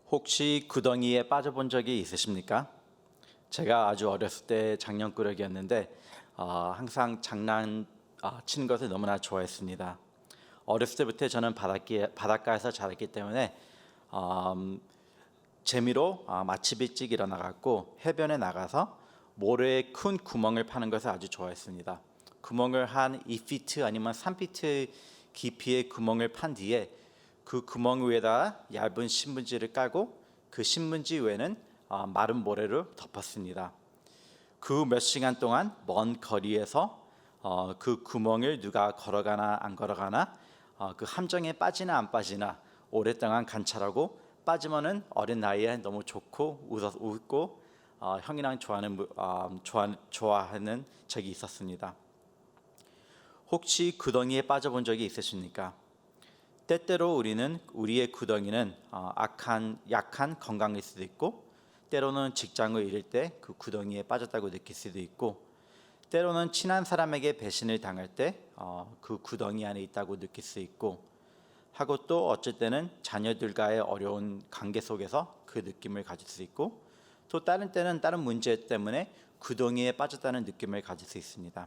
혹시 구덩이에 빠져본 적이 있으십니까? 제가 아주 어렸을 때 장난꾸러기였는데 항상 치는 것을 너무나 좋아했습니다. 어렸을 때부터 저는 바닷가에서 자랐기 때문에 음, 재미로 마치 일찍 일어나갖고 해변에 나가서 모래에 큰 구멍을 파는 것을 아주 좋아했습니다. 구멍을 한 2피트 아니면 3피트 깊이의 구멍을 판 뒤에 그 구멍 위에다 얇은 신문지를 깔고 그 신문지 위에는 마른 모래로 덮었습니다. 그 몇 시간 동안 먼 거리에서 그 구멍을 누가 걸어가나 안 걸어가나 그 함정에 빠지나 안 빠지나 오랫동안 관찰하고 빠지면은 어린 나이에 너무 좋고 웃고 형이랑 좋아하는 적이 있었습니다. 혹시 구덩이에 빠져본 적이 있으십니까? 때때로 우리의 구덩이는 약한 건강일 수도 있고, 때로는 직장을 잃을 때 그 구덩이에 빠졌다고 느낄 수도 있고, 때로는 친한 사람에게 배신을 당할 때 그 구덩이 안에 있다고 느낄 수 있고 하고, 또 어쩔 때는 자녀들과의 어려운 관계 속에서 그 느낌을 가질 수 있고, 또 다른 때는 다른 문제 때문에 구덩이에 빠졌다는 느낌을 가질 수 있습니다.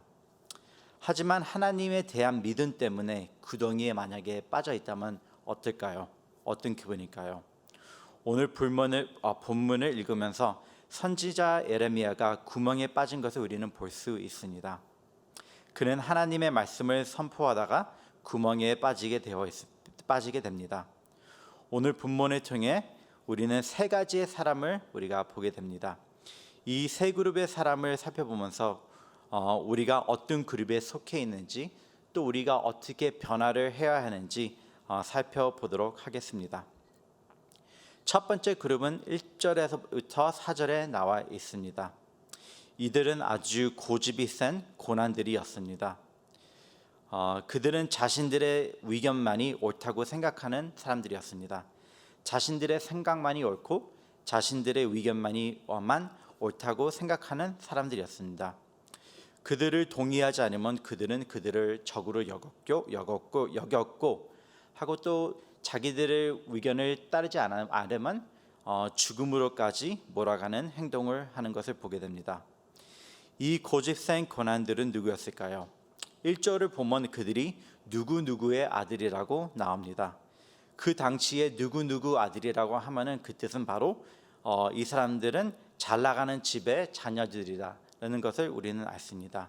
하지만 하나님에 대한 믿음 때문에 구덩이에 만약에 빠져 있다면 어떨까요? 어떤 기분일까요? 오늘 본문을 읽으면서 선지자 예레미야가 구멍에 빠진 것을 우리는 볼 수 있습니다. 그는 하나님의 말씀을 선포하다가 구멍에 빠지게 됩니다. 오늘 본문을 통해 우리는 세 가지의 사람을 우리가 보게 됩니다. 이 세 그룹의 사람을 살펴보면서 우리가 어떤 그룹에 속해 있는지, 또 우리가 어떻게 변화를 해야 하는지 살펴보도록 하겠습니다. 첫 번째 그룹은 1절에서부터 4절에 나와 있습니다. 이들은 아주 고집이 센 고난들이었습니다. 그들은 자신들의 의견만이 옳다고 생각하는 사람들이었습니다. 자신들의 생각만이 옳고 자신들의 의견만이만 옳다고 생각하는 사람들이었습니다. 그들을 동의하지 않으면 그들을 적으로 여겼고 하고, 또 자기들의 의견을 따르지 않으면 죽음으로까지 몰아가는 행동을 하는 것을 보게 됩니다. 이 고집센 고난들은 누구였을까요? 1절을 보면 그들이 누구누구의 아들이라고 나옵니다. 그 당시에 누구누구 아들이라고 하면은 그 뜻은 바로 이 사람들은 잘 나가는 집의 자녀들이라는 것을 우리는 알습니다.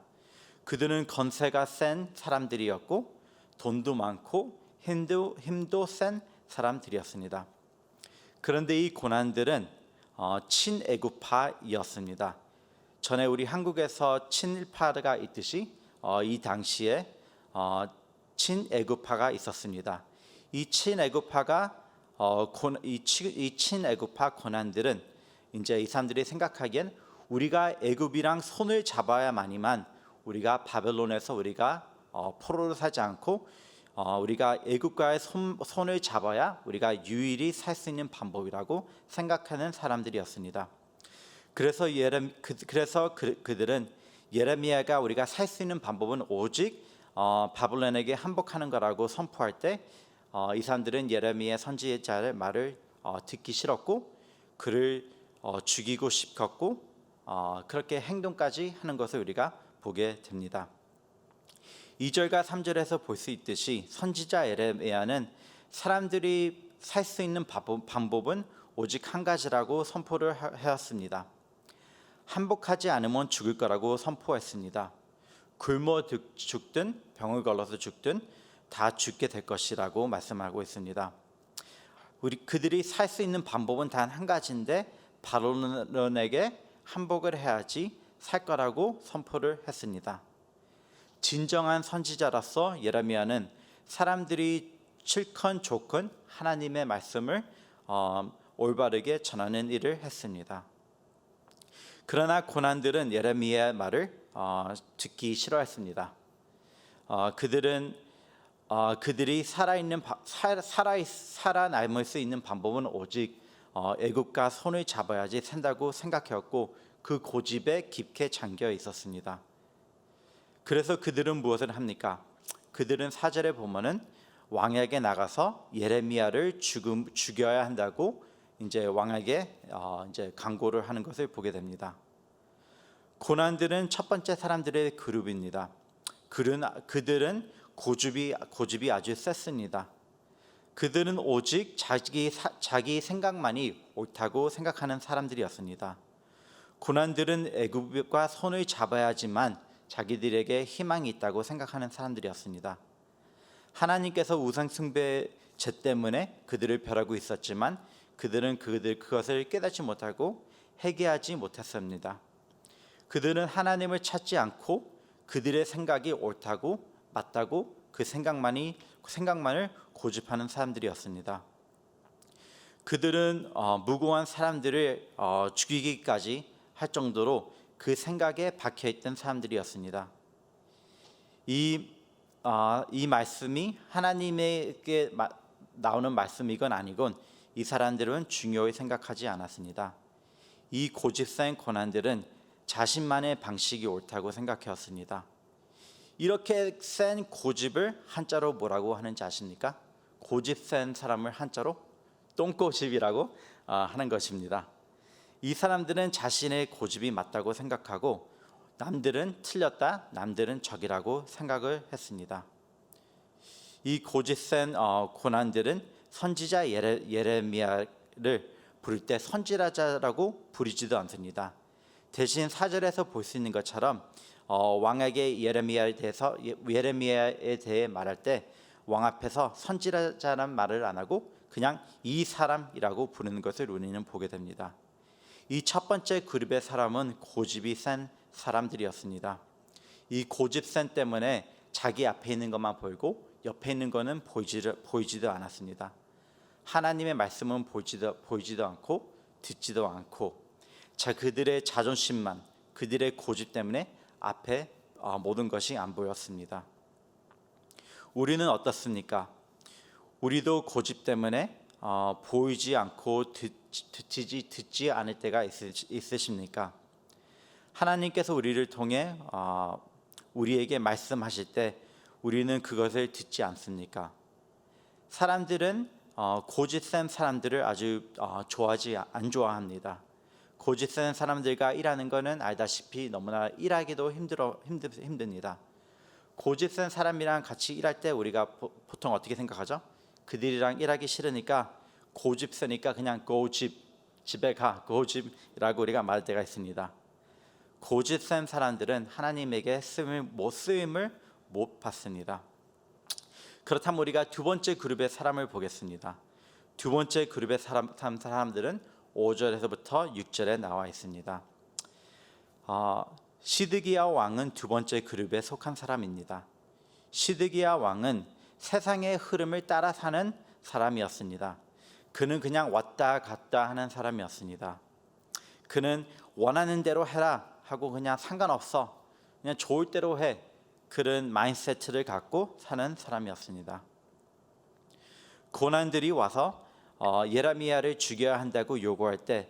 그들은 건세가 센 사람들이었고 돈도 많고 힘도 센 사람들이었습니다. 그런데 이 고난들은 친애국파이었습니다. 전에 우리 한국에서 친일파가 있듯이 이 당시에 친애국파가 있었습니다. 이 친애국파 고난들은 이제 이 사람들이 생각하기엔 우리가 애굽이랑 손을 잡아야만이만 우리가 바벨론에서 우리가 포로로 살지 않고 우리가 애굽과의 손을 잡아야 우리가 유일히 살 수 있는 방법이라고 생각하는 사람들이었습니다. 그래서 그들은 예레미야가 우리가 살 수 있는 방법은 오직 바벨론에게 항복하는 거라고 선포할 때 이 사람들은 예레미야 선지자의 말을 듣기 싫었고 그를 죽이고 싶었고 그렇게 행동까지 하는 것을 우리가 보게 됩니다. 2절과 3절에서 볼 수 있듯이 선지자 예레미야는 사람들이 살 수 있는 방법은 오직 한 가지라고 선포를 하였습니다. 항복하지 않으면 죽을 거라고 선포했습니다. 굶어 죽든 병을 걸러서 죽든 다 죽게 될 것이라고 말씀하고 있습니다. 그들이 살 수 있는 방법은 단 한 가지인데 바벨론에게 항복을 해야지 살 거라고 선포를 했습니다. 진정한 선지자로서 예레미야는 사람들이 싫건 좋건 하나님의 말씀을 올바르게 전하는 일을 했습니다. 그러나 고난들은 예레미야의 말을 듣기 싫어했습니다. 그들이 살아남을 수 있는 방법은 오직 애국과 손을 잡아야지 산다고 생각했고 그 고집에 깊게 잠겨 있었습니다. 그래서 그들은 무엇을 합니까? 그들은 4절에 보면은 왕에게 나가서 예레미야를 죽여야 한다고 이제 왕에게 이제 강구를 하는 것을 보게 됩니다. 고난들은 첫 번째 사람들의 그룹입니다. 그들은 고집이 아주 셌습니다. 그들은 오직 자기 생각만이 옳다고 생각하는 사람들이었습니다. 고난들은 애굽과 손을 잡아야 하지만 자기들에게 희망이 있다고 생각하는 사람들이었습니다. 하나님께서 우상 숭배 죄 때문에 그들을 멸하고 있었지만 그들은 그것을 깨닫지 못하고 회개하지 못했습니다. 그들은 하나님을 찾지 않고 그들의 생각이 옳다고 맞다고 그 생각만을 고집하는 사람들이었습니다. 그들은 무고한 사람들을 죽이기까지 할 정도로 그 생각에 박혀있던 사람들이었습니다. 이 말씀이 하나님에게 나오는 말씀이건 아니건 이 사람들은 중요히 생각하지 않았습니다. 이 고집센 고난들은 자신만의 방식이 옳다고 생각했습니다. 이렇게 센 고집을 한자로 뭐라고 하는지 아십니까? 고집 센 사람을 한자로 똥고집이라고 하는 것입니다. 이 사람들은 자신의 고집이 맞다고 생각하고 남들은 틀렸다, 남들은 적이라고 생각을 했습니다. 이 고집 센 고난들은 선지자 예레미야를 부를 때 선지자라고 부르지도 않습니다. 대신 4절에서 볼 수 있는 것처럼 왕에게 예레미야에 대해 말할 때 왕 앞에서 선지자라는 말을 안 하고 그냥 이 사람이라고 부르는 것을 우리는 보게 됩니다. 이 첫 번째 그룹의 사람은 고집이 센 사람들이었습니다. 이 고집센 때문에 자기 앞에 있는 것만 보이고 옆에 있는 것은 보이지도 않았습니다. 하나님의 말씀은 보이지도 않고 듣지도 않고 그들의 자존심만, 그들의 고집 때문에 앞에 모든 것이 안 보였습니다. 우리는 어떻습니까? 우리도 고집 때문에 보이지 않고 듣지 않을 때가 있으십니까? 하나님께서 우리를 통해 우리에게 말씀하실 때 우리는 그것을 듣지 않습니까? 사람들은 고집센 사람들을 아주 안 좋아합니다. 고집센 사람들과 일하는 것은 알다시피 너무나 일하기도 힘듭니다. 고집센 사람이랑 같이 일할 때 우리가 보통 어떻게 생각하죠? 그들이랑 일하기 싫으니까 고집세니까 그냥 집에 가 고집이라고 우리가 말할 때가 있습니다. 고집센 사람들은 하나님에게 쓰임을 못 받습니다. 그렇다면 우리가 두 번째 그룹의 사람을 보겠습니다. 두 번째 그룹의 사람들은 5절에서부터 6절에 나와 있습니다. 시드기야 왕은 두 번째 그룹에 속한 사람입니다. 시드기야 왕은 세상의 흐름을 따라 사는 사람이었습니다. 그는 그냥 왔다 갔다 하는 사람이었습니다. 그는 원하는 대로 해라 하고 그냥 상관없어, 그냥 좋을 대로 해, 그런 마인드세트를 갖고 사는 사람이었습니다. 고난들이 와서 예레미야를 죽여야 한다고 요구할 때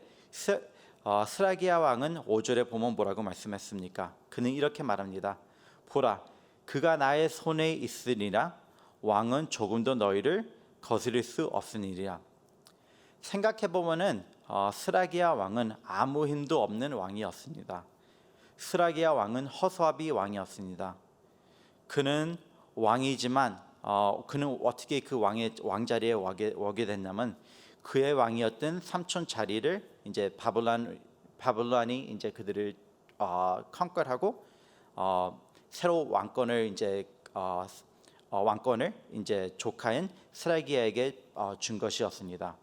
스라기야 왕은 5절에 보면 뭐라고 말씀했습니까? 그는 이렇게 말합니다. 보라, 그가 나의 손에 있으리라. 왕은 조금도 너희를 거스릴 수 없으니라. 생각해보면은 스라기야 왕은 아무 힘도 없는 왕이었습니다. 스라기야 왕은 허수아비 왕이었습니다. 그는 왕이지만 그는 어떻게 그 왕자리에 오게 됐냐면 그의 왕이었던 삼촌 자리를 이제 바벨론이 이제 그들을 컨quer하고 새로 왕권을 이제 조카인 스라기야에게 준 것이었습니다.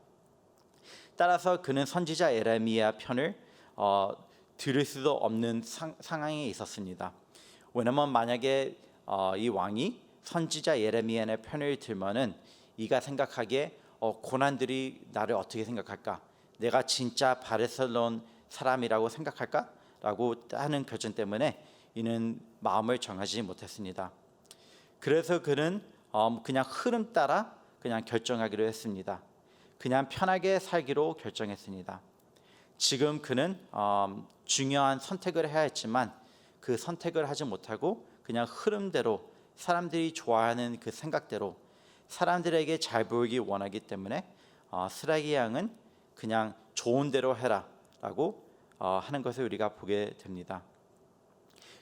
따라서 그는 선지자 예레미야 편을 들을 수도 없는 상황에 있었습니다. 왜냐하면 만약에 이 왕이 선지자 예레미야의 편을 들면은 이가 생각하기에 고난들이 나를 어떻게 생각할까? 내가 진짜 바리새론 사람이라고 생각할까? 라고 하는 결정 때문에 이는 마음을 정하지 못했습니다. 그래서 그는 그냥 흐름 따라 그냥 결정하기로 했습니다. 그냥 편하게 살기로 결정했습니다. 지금 그는 중요한 선택을 해야 했지만 그 선택을 하지 못하고 그냥 흐름대로 사람들이 좋아하는 그 생각대로 사람들에게 잘 보이기 원하기 때문에 스라기 왕은 그냥 좋은 대로 해라라고 하는 것을 우리가 보게 됩니다.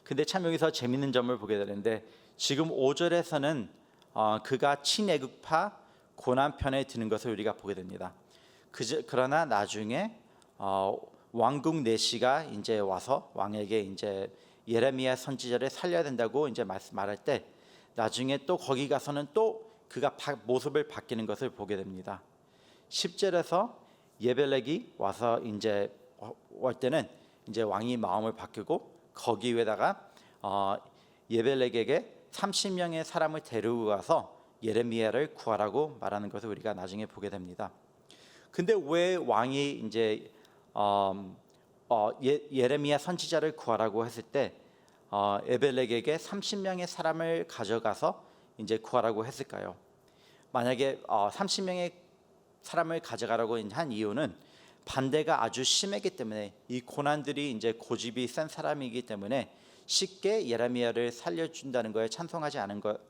근데 참 여기서 재밌는 점을 보게 되는데 지금 5절에서는 그가 친애국파 고난 편에 드는 것을 우리가 보게 됩니다. 그러나 나중에 왕궁 내시가 이제 와서 왕에게 이제 예레미야 선지자를 살려야 된다고 이제 말할 때 나중에 또 거기 가서는 또 그가 모습을 바뀌는 것을 보게 됩니다. 10절에서 예벨렉이 와서 이제 올 때는 이제 왕이 마음을 바꾸고 거기 위에다가 예벨렉에게 30명의 사람을 데리고 가서 예레미야를 구하라고 말하는 것을 우리가 나중에 보게 됩니다. 근데 왜 왕이 이제 예레미야 선지자를 구하라고 했을 때 예벨렉에게 30명의 사람을 가져가서 이제 구하라고 했을까요? 만약에 30명의 사람을 가져가라고 한 이유는 반대가 아주 심했기 때문에 이 고난들이 이제 고집이 센 사람이기 때문에 쉽게 예레미야를 살려준다는 거에 찬성하지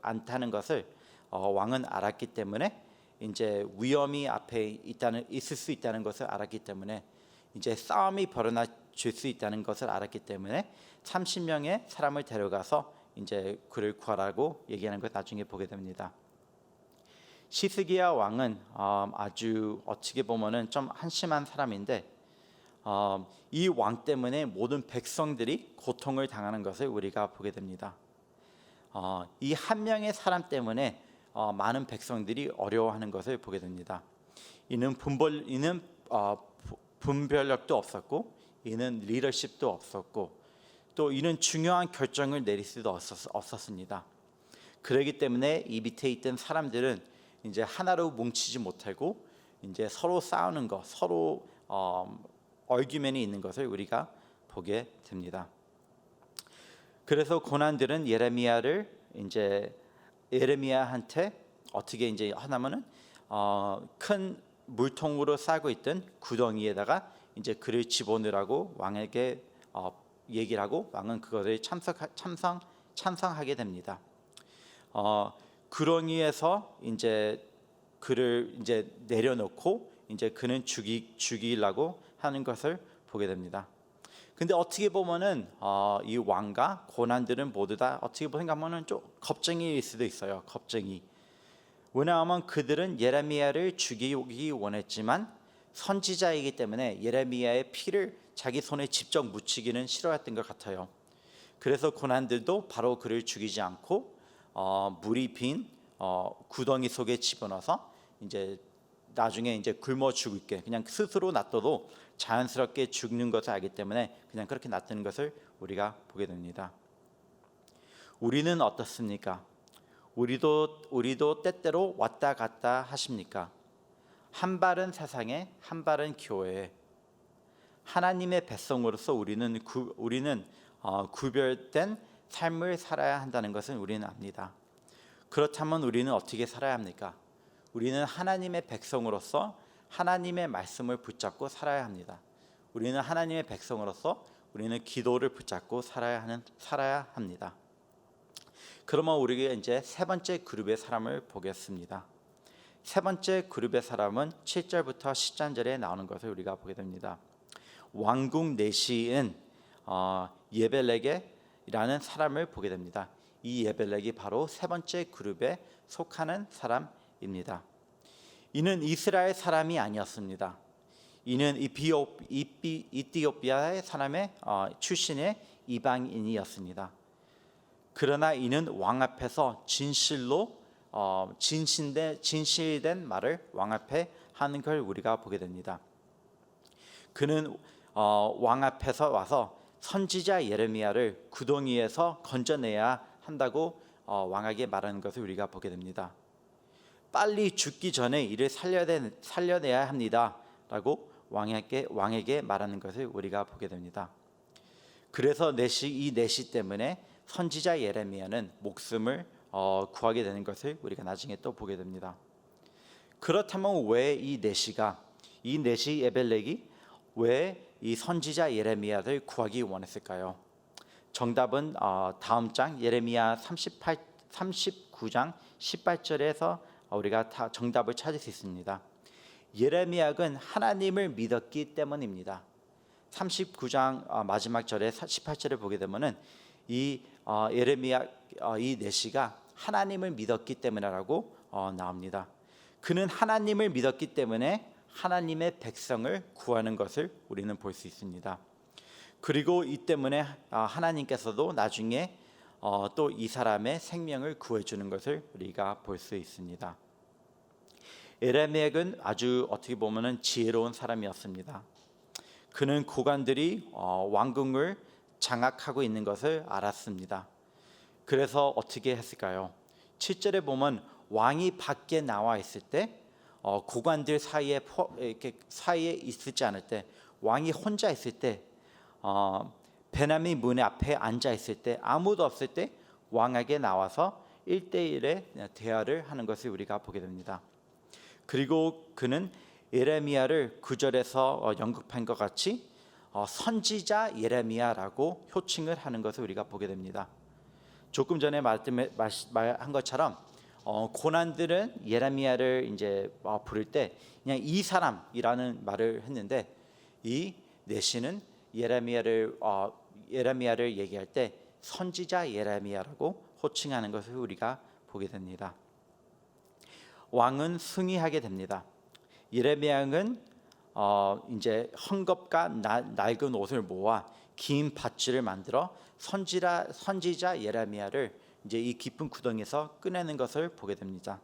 않다는 것을 왕은 알았기 때문에 이제 위험이 앞에 있을 수 있다는 것을 알았기 때문에 이제 싸움이 벌어질 수 있다는 것을 알았기 때문에 30명의 사람을 데려가서 이제 그를 구하라고 얘기하는 걸 나중에 보게 됩니다. 시스기야 왕은 아주 어떻게 보면은 좀 한심한 사람인데 이 왕 때문에 모든 백성들이 고통을 당하는 것을 우리가 보게 됩니다. 이 한 명의 사람 때문에 많은 백성들이 어려워하는 것을 보게 됩니다. 이는 분별력도 없었고, 이는 리더십도 없었고, 또 이는 중요한 결정을 내릴 수도 없었습니다. 그렇기 때문에 이 밑에 있던 사람들은 이제 하나로 뭉치지 못하고 이제 서로 싸우는 것, 서로 얼규면이 있는 것을 우리가 보게 됩니다. 그래서 고난들은 예레미야한테 어떻게 이제 하냐면은 큰 물통으로 싸고 있던 구덩이에다가 이제 그를 집어넣으라고 왕에게 얘기를 하고 왕은 그것을 찬성하게 됩니다. 구덩이에서 이제 그를 이제 내려놓고 이제 그는 죽이려고 하는 것을 보게 됩니다. 근데 어떻게 보면은 이 왕과 고난들은 모두 다 어떻게 생각하면은 좀 겁쟁이일 수도 있어요. 겁쟁이. 왜냐하면 그들은 예레미야를 죽이기 원했지만 선지자이기 때문에 예레미야의 피를 자기 손에 직접 묻히기는 싫어했던 것 같아요. 그래서 고난들도 바로 그를 죽이지 않고 물이 빈 구덩이 속에 집어넣어서 이제 나중에 이제 굶어 죽을게 그냥 스스로 놔둬도 자연스럽게 죽는 것을 알기 때문에 그냥 그렇게 놔두는 것을 우리가 보게 됩니다. 우리는 어떻습니까? 우리도 때때로 왔다 갔다 하십니까? 한 발은 세상에, 한 발은 교회에. 하나님의 백성으로서 우리는 구별된 삶을 살아야 한다는 것은 우리는 압니다. 그렇다면 우리는 어떻게 살아야 합니까? 우리는 하나님의 백성으로서 하나님의 말씀을 붙잡고 살아야 합니다. 우리는 하나님의 백성으로서 우리는 기도를 붙잡고 살아야 합니다. 그러면 우리가 이제 세 번째 그룹의 사람을 보겠습니다. 세 번째 그룹의 사람은 7절부터 10절에 나오는 것을 우리가 보게 됩니다. 왕궁 내시인 예벨렉이라는 사람을 보게 됩니다. 이 예벨렉이 바로 세 번째 그룹에 속하는 사람입니다. 이는 이스라엘 사람이 아니었습니다. 이는 이티오피아의 사람의 출신의 이방인이었습니다. 그러나 이는 왕 앞에서 진실된 말을 왕 앞에 하는 걸 우리가 보게 됩니다. 그는 왕 앞에서 와서 선지자 예레미야를 구덩이에서 건져내야 한다고 왕에게 말하는 것을 우리가 보게 됩니다. 빨리 죽기 전에 이를 살려내야 합니다라고 왕에게 말하는 것을 우리가 보게 됩니다. 그래서 이 내시 때문에 선지자 예레미야는 목숨을 구하게 되는 것을 우리가 나중에 또 보게 됩니다. 그렇다면 왜 이 내시 에벨렉이 왜 이 선지자 예레미야를 구하기 원했을까요? 정답은 다음 장 예레미야 39장 18절에서 우리가 다 정답을 찾을 수 있습니다. 예레미야는 하나님을 믿었기 때문입니다. 39장 마지막 절에 18절을 보게 되면은 이 예레미야 이 내시가 하나님을 믿었기 때문이라고 나옵니다. 그는 하나님을 믿었기 때문에 하나님의 백성을 구하는 것을 우리는 볼 수 있습니다. 그리고 이 때문에 하나님께서도 나중에 또 이 사람의 생명을 구해주는 것을 우리가 볼 수 있습니다. 예레미야는 아주 어떻게 보면은 지혜로운 사람이었습니다. 그는 고관들이 왕궁을 장악하고 있는 것을 알았습니다. 그래서 어떻게 했을까요? 7절에 보면 왕이 밖에 나와 있을 때 고관들 사이에 이렇게 사이에 있지 않을 때, 왕이 혼자 있을 때, 베냐민 문 앞에 앉아 있을 때, 아무도 없을 때 왕에게 나와서 1대1의 대화를 하는 것을 우리가 보게 됩니다. 그리고 그는 예레미야를 9절에서 언급한 것 같이 선지자 예레미야라고 호칭을 하는 것을 우리가 보게 됩니다. 조금 전에 말한 것처럼 고난들은 예레미야를 이제 부를 때 그냥 이 사람이라는 말을 했는데, 이 내시는 예레미야를 얘기할 때 선지자 예레미야라고 호칭하는 것을 우리가 보게 됩니다. 왕은 승리하게 됩니다. 예레미야는 이제 헝겊과 낡은 옷을 모아 긴 밧줄을 만들어 선지자 예레미야를 이제 이 깊은 구덩이에서 꺼내는 것을 보게 됩니다.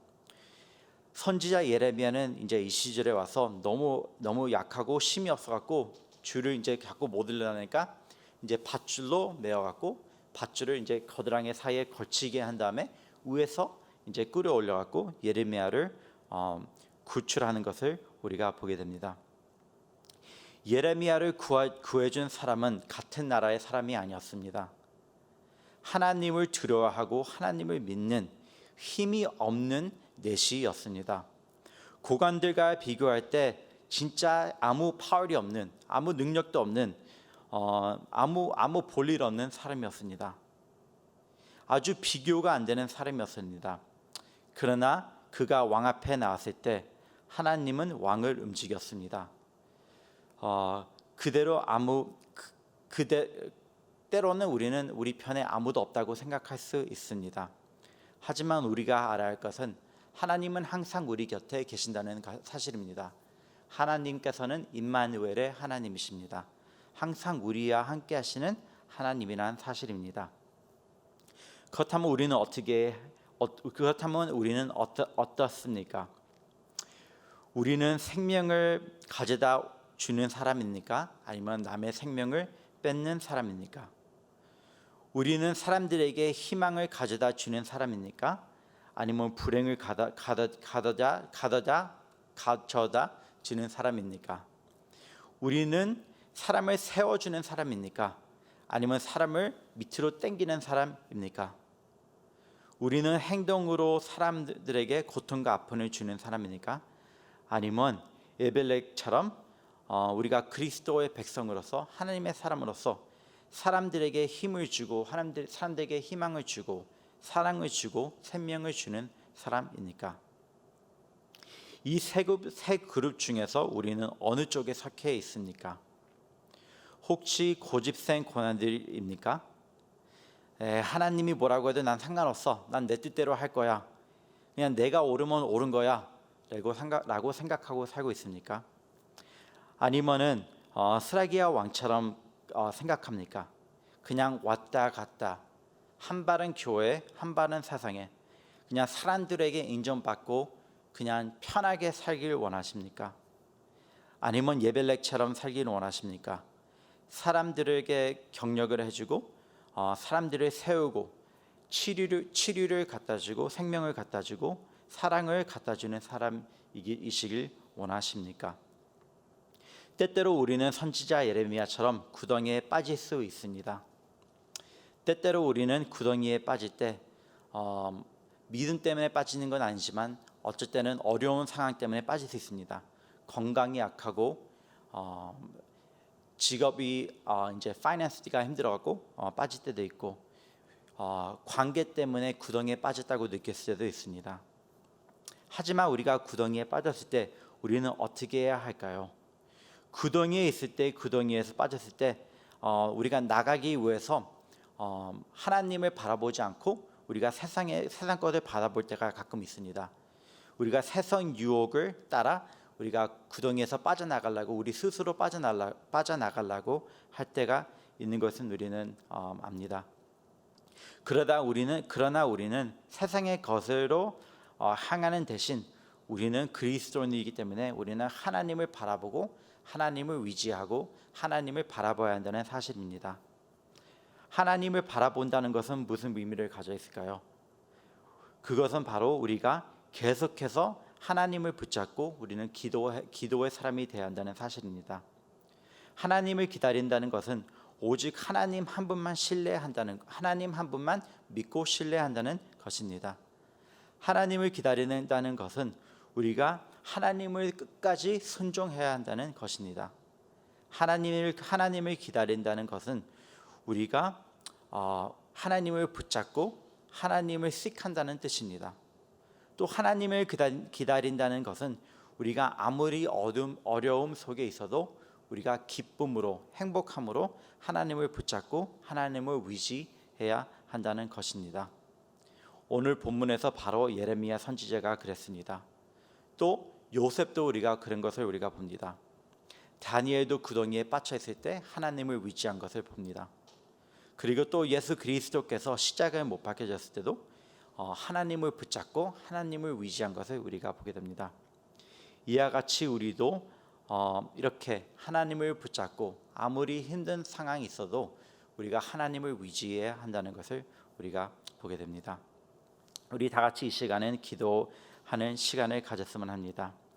선지자 예레미야는 이제 이 시절에 와서 너무 약하고 힘이 없어갖고 줄을 이제 갖고 못 일어나니까 이제 밧줄로 메어갖고 밧줄을 이제 거드랑이 사이에 걸치게 한 다음에 위에서 이제 끌어올려갖고 예레미야를 구출하는 것을 우리가 보게 됩니다. 예레미야를 구해준 사람은 같은 나라의 사람이 아니었습니다. 하나님을 두려워하고 하나님을 믿는 힘이 없는 내시였습니다. 고관들과 비교할 때 진짜 아무 파워이 없는, 아무 능력도 없는, 아무 볼일 없는 사람이었습니다. 아주 비교가 안 되는 사람이었습니다. 그러나 그가 왕 앞에 나왔을 때 하나님은 왕을 움직였습니다. 때로는 우리는 우리 편에 아무도 없다고 생각할 수 있습니다. 하지만 우리가 알아야 할 것은 하나님은 항상 우리 곁에 계신다는 사실입니다. 하나님께서는 임마누엘의 하나님이십니다. 항상 우리와 함께 하시는 하나님이라는 사실입니다. 그렇다면 우리는 어떻습니까? 우리는 생명을 가져다 주는 사람입니까? 아니면 남의 생명을 뺏는 사람입니까? 우리는 사람들에게 희망을 가져다 주는 사람입니까? 아니면 불행을 가져다 주는 사람입니까? 우리는 사람을 세워주는 사람입니까? 아니면 사람을 밑으로 당기는 사람입니까? 우리는 행동으로 사람들에게 고통과 아픔을 주는 사람입니까? 아니면 에벨렉처럼 우리가 그리스도의 백성으로서 하나님의 사람으로서 사람들에게 힘을 주고 사람들에게 희망을 주고 사랑을 주고 생명을 주는 사람입니까? 이 세 그룹 중에서 우리는 어느 쪽에 속해 있습니까? 혹시 고집센 고난들입니까? 하나님이 뭐라고 해도 난 상관없어, 난 내 뜻대로 할 거야, 그냥 내가 옳으면 옳은 거야 라고 생각하고 살고 있습니까? 아니면은 스라기야 왕처럼 생각합니까? 그냥 왔다 갔다, 한 발은 교회, 한 발은 세상에, 그냥 사람들에게 인정받고 그냥 편하게 살길 원하십니까? 아니면 예벨렉처럼 살길 원하십니까? 사람들에게 격려를 해주고 사람들을 세우고 치료를 갖다주고 생명을 갖다주고 사랑을 갖다주는 사람이시길 원하십니까? 때때로 우리는 선지자 예레미야처럼 구덩이에 빠질 수 있습니다. 때때로 우리는 구덩이에 빠질 때 믿음 때문에 빠지는 건 아니지만 어쩔 때는 어려운 상황 때문에 빠질 수 있습니다. 건강이 약하고 직업이 이제 파이낸스가 힘들어갖고 빠질 때도 있고 관계 때문에 구덩이에 빠졌다고 느낄 때도 있습니다. 하지만 우리가 구덩이에 빠졌을 때 우리는 어떻게 해야 할까요? 구덩이에 있을 때, 구덩이에서 빠졌을 때 우리가 나가기 위해서 하나님을 바라보지 않고 우리가 세상 것을 바라볼 때가 가끔 있습니다. 우리가 세상 유혹을 따라 우리가 구덩이에서 빠져나가려고, 우리 스스로 빠져나가려고 할 때가 있는 것은 우리는 압니다. 그러나 우리는 세상의 것으로 향하는 대신 우리는 그리스도인이기 때문에 우리는 하나님을 바라보고 하나님을 위지하고 하나님을 바라봐야 한다는 사실입니다. 하나님을 바라본다는 것은 무슨 의미를 가져 있을까요? 그것은 바로 우리가 계속해서 하나님을 붙잡고 우리는 기도의 사람이 되어야 한다는 사실입니다. 하나님을 기다린다는 것은 오직 하나님 한 분만 신뢰한다는, 하나님 한 분만 믿고 신뢰한다는 것입니다. 하나님을 기다린다는 것은 우리가 하나님을 끝까지 순종해야 한다는 것입니다. 하나님을 기다린다는 것은 우리가 하나님을 붙잡고 하나님을 씩한다는 뜻입니다. 또 하나님을 기다린다는 것은 우리가 아무리 어려움 속에 있어도 우리가 기쁨으로, 행복함으로 하나님을 붙잡고 하나님을 의지해야 한다는 것입니다. 오늘 본문에서 바로 예레미야 선지자가 그랬습니다. 또 요셉도 우리가 그런 것을 우리가 봅니다. 다니엘도 구덩이에 빠져 있을 때 하나님을 의지한 것을 봅니다. 그리고 또 예수 그리스도께서 십자가에 못 박혀졌을 때도 하나님을 붙잡고 하나님을 의지한 것을 우리가 보게 됩니다. 이와 같이 우리도 이렇게 하나님을 붙잡고 아무리 힘든 상황이 있어도 우리가 하나님을 의지해야 한다는 것을 우리가 보게 됩니다. 우리 다 같이 이 시간은 기도하는 시간을 가졌으면 합니다.